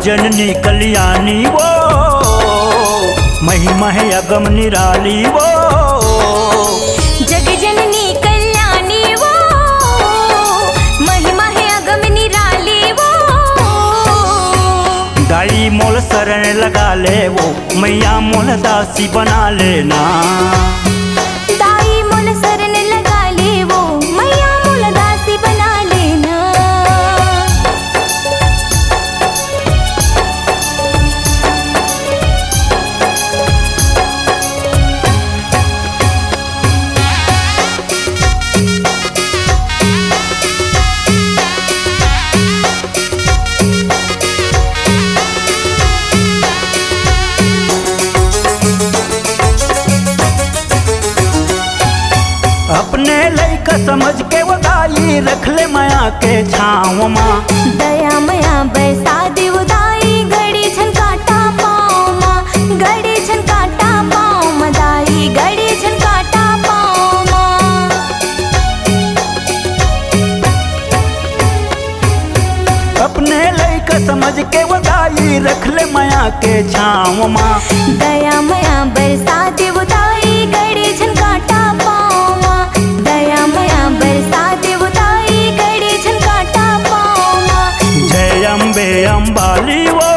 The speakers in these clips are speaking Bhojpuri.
जननी कल्याणी वो, महिमा है अगम निराली वो। जग जननी कल्याणी वो, महिमा है अगम निराली वो। दाई मोल शरण लगा ले वो, मैया मोल दासी बना लेना। दाई मोल शरण लगा ले वो, मैया मोल दासी बना लेना। अपने लइका समझ के वो दाई रख ले माया के छाँव माँ। दया मया बैसा देव दाई, घड़ी झनकाटा पाँव माँ। घड़ी झनकाटा पाँव माँ दाई, घड़ी झनकाटा पाँव माँ। अपने लइका समझ के वो दाई रख ले माया के छाँव माँ। दया मया बरसा देव दाई, घड़ी झनकाटा पाँव माँ। दया मया बरसा देव दाई, घड़ी झनकाटा पाँव माँ। जय अम्बे अम्बाली वो,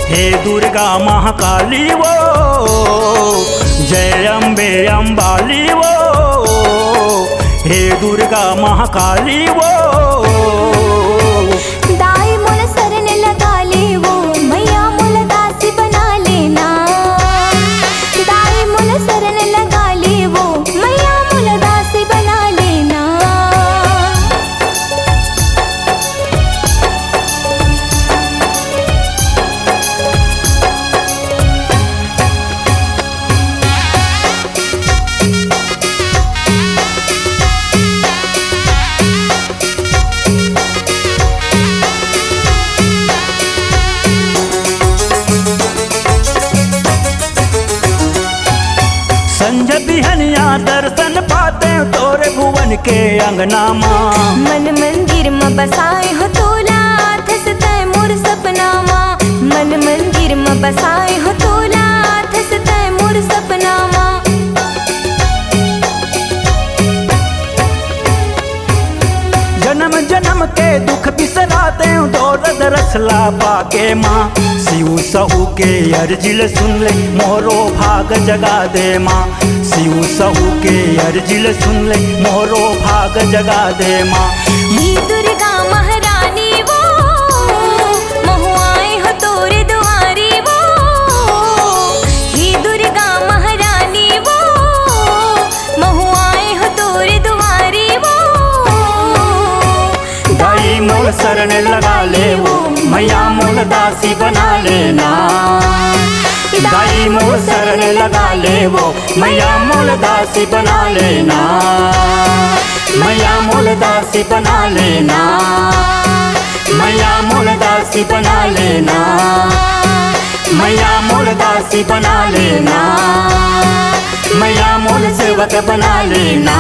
हे दुर्गा महाकाली वो। जय अम्बे अम्बाली वो, हे दुर्गा महाकाली वो। दाई मोल शरण लगा ले वो, मैया मोल दासी बना लेना। दाई मोल शरण लगा ले वो, मैया मोल दासी बना लेना। संज बिहनिया दर्शन पाते तोरे भुवन के अंगना माँ। मन मंदिर में बसाए हो तोला, थसतै मोर सपना माँ। मन मंदिर में बसाए हो तोला, थसतै मोर सपना माँ। जन्म जन्म के दुख बिसराते दौलत रसला पाके माँ। शिव सहू के अर्जिल सुन ले, मोरो भाग जगा दे माँ। शिव सहू के अर्जिल सुन ले, मोरो भाग जगा दे माँ। ही दुर्गा महारानी वो, महुआए हो तोरे दुआरी वो। ही दुर्गा महारानी वो, महुआए हो तोरे दुआरी वो। दाई मोल शरण लगा ले वो, मैया मोल दासी बना लेना। दाई मोल शरण लगा ले वो, मैया मोल दासी बना लेना। मैया मोल दासी बना लेना। मैया मोल दासी बना लेना। मैया मोल दासी बना लेना। मैया मोल सेवक बना लेना।